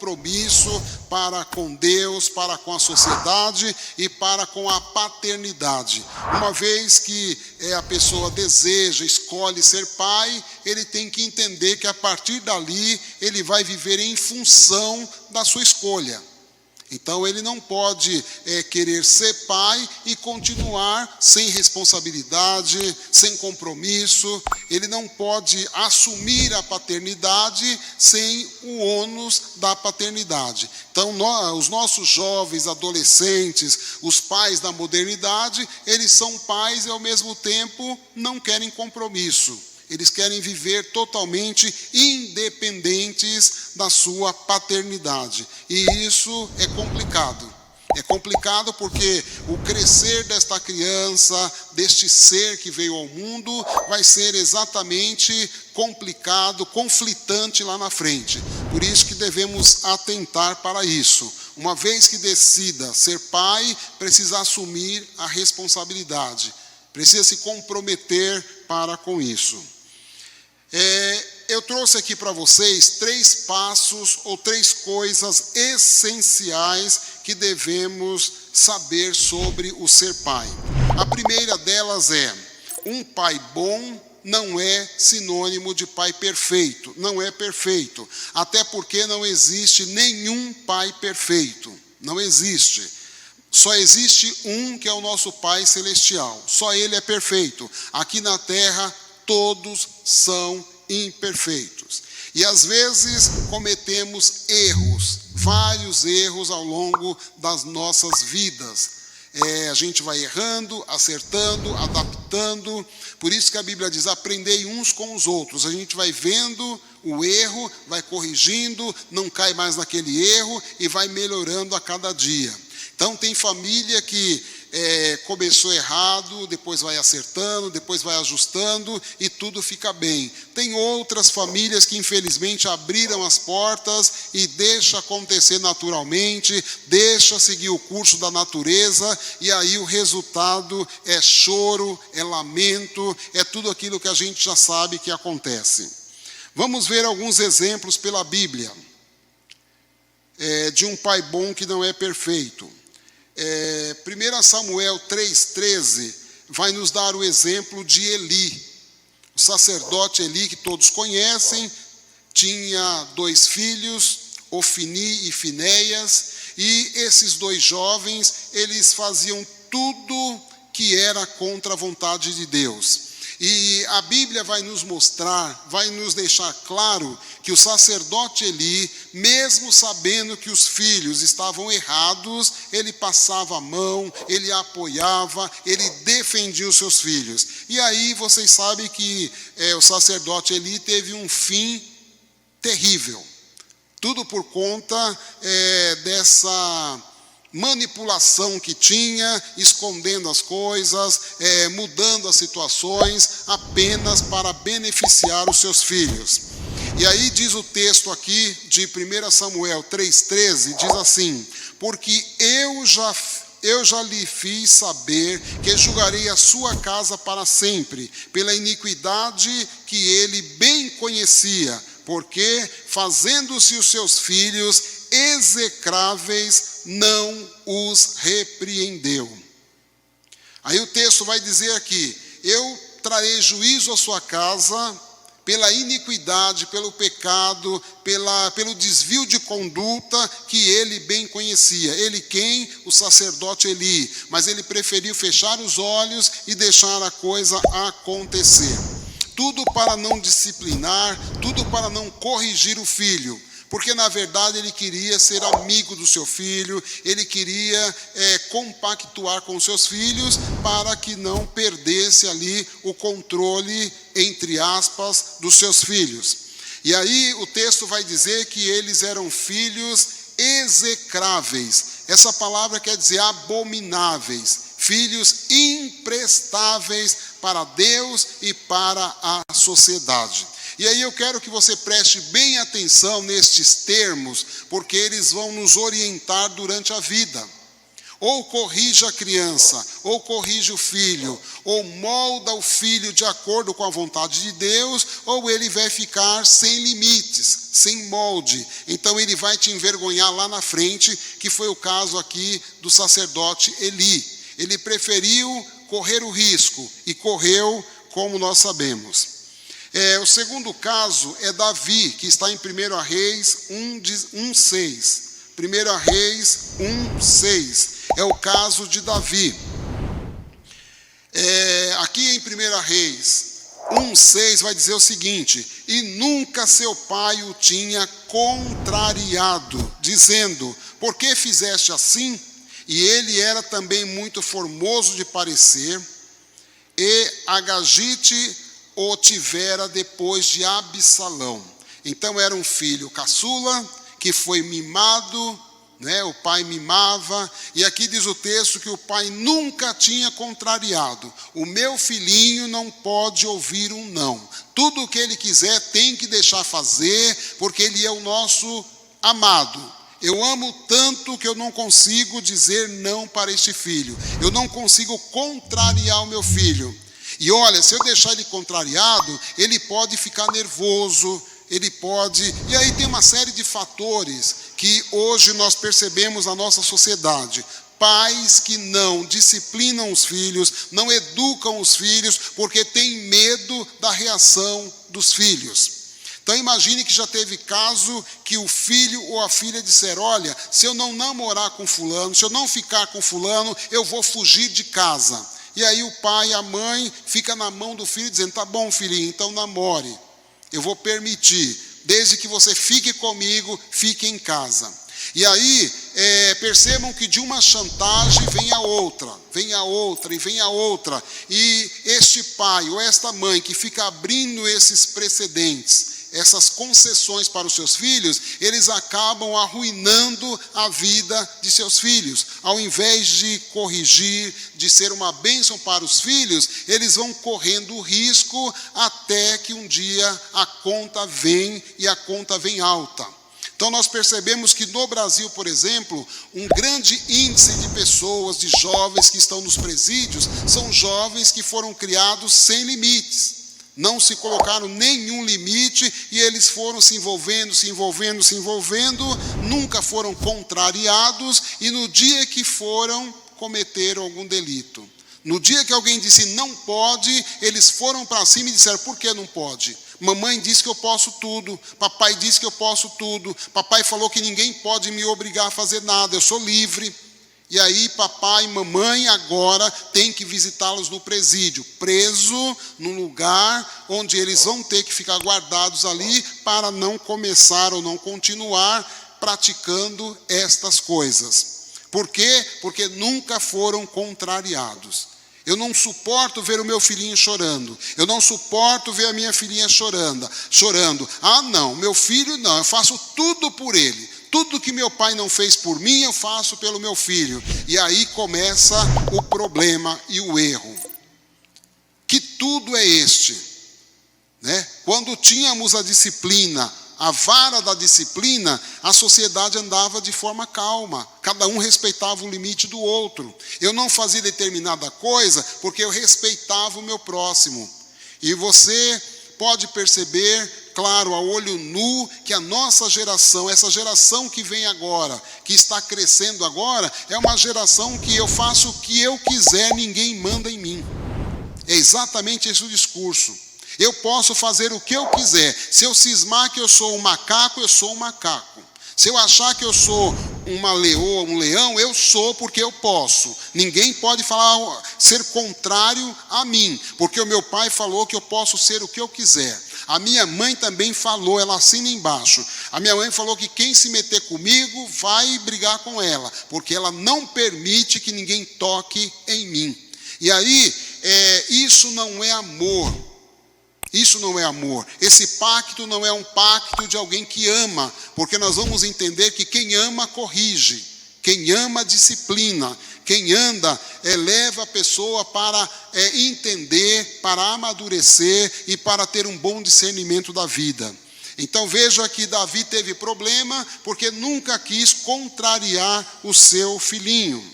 compromisso para com Deus, para com a sociedade e para com a paternidade. Uma vez que a pessoa deseja, escolhe ser pai, ele tem que entender que a partir dali ele vai viver em função da sua escolha. Então ele não pode querer ser pai e continuar sem responsabilidade, sem compromisso. Ele não pode assumir a paternidade sem o ônus da paternidade. Então os nossos jovens, adolescentes, os pais da modernidade, eles são pais e ao mesmo tempo não querem compromisso. Eles querem viver totalmente independentes da sua paternidade. E isso é complicado. É complicado porque o crescer desta criança, deste ser que veio ao mundo, vai ser exatamente complicado, conflitante lá na frente. Por isso que devemos atentar para isso. Uma vez que decida ser pai, precisa assumir a responsabilidade. Precisa se comprometer para com isso. Eu trouxe aqui para vocês 3 passos ou 3 coisas essenciais que devemos saber sobre o ser pai. A primeira delas é: um pai bom não é sinônimo de pai perfeito, não é perfeito, até porque não existe nenhum pai perfeito, não existe. Só existe um que é o nosso Pai Celestial, só Ele é perfeito. Aqui na terra todos são imperfeitos. E às vezes cometemos erros, vários erros ao longo das nossas vidas. A gente vai errando, acertando, adaptando. Por isso que a Bíblia diz: aprendei uns com os outros. A gente vai vendo o erro, vai corrigindo, não cai mais naquele erro e vai melhorando a cada dia. Então tem família que começou errado, depois vai acertando, depois vai ajustando e tudo fica bem. Tem outras famílias que infelizmente abriram as portas e deixa acontecer naturalmente, deixa seguir o curso da natureza, e aí o resultado é choro, é lamento, é tudo aquilo que a gente já sabe que acontece. Vamos ver alguns exemplos pela Bíblia de um pai bom que não é perfeito. 1 Samuel 3,13 vai nos dar o exemplo de Eli. O sacerdote Eli, que todos conhecem, tinha 2 filhos, Ofni e Finéias, e esses 2 jovens, eles faziam tudo que era contra a vontade de Deus. E a Bíblia vai nos mostrar, vai nos deixar claro que o sacerdote Eli, mesmo sabendo que os filhos estavam errados, ele passava a mão, ele apoiava, ele defendia os seus filhos. E aí vocês sabem que o sacerdote Eli teve um fim terrível. Tudo por conta dessa manipulação que tinha, escondendo as coisas, mudando as situações, apenas para beneficiar os seus filhos. E aí diz o texto aqui de 1 Samuel 3,13, diz assim: porque eu já lhe fiz saber que julgarei a sua casa para sempre, pela iniquidade que ele bem conhecia, porque, fazendo-se os seus filhos execráveis, não os repreendeu. Aí o texto vai dizer aqui: eu trarei juízo à sua casa pela iniquidade, pelo pecado, pelo desvio de conduta que ele bem conhecia. Ele quem? O sacerdote Eli. Mas ele preferiu fechar os olhos e deixar a coisa acontecer. Tudo para não disciplinar, tudo para não corrigir o filho. Porque, na verdade, ele queria ser amigo do seu filho, ele queria compactuar com seus filhos para que não perdesse ali o controle, entre aspas, dos seus filhos. E aí o texto vai dizer que eles eram filhos execráveis. Essa palavra quer dizer abomináveis, filhos imprestáveis para Deus e para a sociedade. E aí eu quero que você preste bem atenção nestes termos, porque eles vão nos orientar durante a vida. Ou corrige a criança, ou corrige o filho, ou molda o filho de acordo com a vontade de Deus, ou ele vai ficar sem limites, sem molde. Então ele vai te envergonhar lá na frente, que foi o caso aqui do sacerdote Eli. Ele preferiu correr o risco e correu, como nós sabemos. O segundo caso é Davi, que está em 1 Reis 1:6. 1 Reis 1:6 é o caso de Davi. Aqui em 1 Reis 1:6 vai dizer o seguinte: e nunca seu pai o tinha contrariado, dizendo, por que fizeste assim? E ele era também muito formoso de parecer, e Agagite o tivera depois de Absalão. Então era um filho caçula, que foi mimado, né? O pai mimava, e aqui diz o texto que o pai nunca tinha contrariado. O meu filhinho não pode ouvir um não. Tudo o que ele quiser tem que deixar fazer, porque ele é o nosso amado. Eu amo tanto que eu não consigo dizer não para este filho. Eu não consigo contrariar o meu filho. E olha, se eu deixar ele contrariado, ele pode ficar nervoso, ele pode... E aí tem uma série de fatores que hoje nós percebemos na nossa sociedade. Pais que não disciplinam os filhos, não educam os filhos, porque têm medo da reação dos filhos. Então imagine que já teve caso que o filho ou a filha disseram, olha, se eu não namorar com fulano, se eu não ficar com fulano, eu vou fugir de casa. E aí o pai e a mãe ficam na mão do filho dizendo, tá bom filhinho, então namore. Eu vou permitir, desde que você fique comigo, fique em casa. E aí, percebam que de uma chantagem vem a outra, vem a outra e vem a outra. E este pai ou esta mãe que fica abrindo esses precedentes, essas concessões para os seus filhos, eles acabam arruinando a vida de seus filhos. Ao invés de corrigir, de ser uma bênção para os filhos, eles vão correndo o risco até que um dia a conta vem e a conta vem alta. Então nós percebemos que no Brasil, por exemplo, um grande índice de pessoas, de jovens que estão nos presídios, são jovens que foram criados sem limites. Não se colocaram nenhum limite e eles foram se envolvendo, nunca foram contrariados e no dia que foram, cometeram algum delito. No dia que alguém disse não pode, eles foram para cima e disseram, por que não pode? Mamãe disse que eu posso tudo, papai disse que eu posso tudo, papai falou que ninguém pode me obrigar a fazer nada, eu sou livre. E aí papai e mamãe agora têm que visitá-los no presídio, preso num lugar onde eles vão ter que ficar guardados ali para não começar ou não continuar praticando estas coisas. Por quê? Porque nunca foram contrariados. Eu não suporto ver o meu filhinho chorando. Eu não suporto ver a minha filhinha chorando. Ah, não, meu filho não, eu faço tudo por ele. Tudo que meu pai não fez por mim, eu faço pelo meu filho. E aí começa o problema e o erro. Que tudo é este, né? Quando tínhamos a disciplina, a vara da disciplina, a sociedade andava de forma calma. Cada um respeitava o limite do outro. Eu não fazia determinada coisa porque eu respeitava o meu próximo. E você pode perceber, claro, a olho nu, que a nossa geração, essa geração que vem agora, que está crescendo agora, é uma geração que eu faço o que eu quiser, ninguém manda em mim. É exatamente esse o discurso. Eu posso fazer o que eu quiser. Se eu cismar que eu sou um macaco, eu sou um macaco. Se eu achar que eu sou uma leoa, um leão, eu sou porque eu posso. Ninguém pode ser contrário a mim, porque o meu pai falou que eu posso ser o que eu quiser. A minha mãe também falou, ela assina embaixo. A minha mãe falou que quem se meter comigo vai brigar com ela, porque ela não permite que ninguém toque em mim. E aí, isso não é amor. Isso não é amor. Esse pacto não é um pacto de alguém que ama, porque nós vamos entender que quem ama corrige, quem ama disciplina, quem anda leva a pessoa para entender, para amadurecer e para ter um bom discernimento da vida. Então veja que Davi teve problema porque nunca quis contrariar o seu filhinho.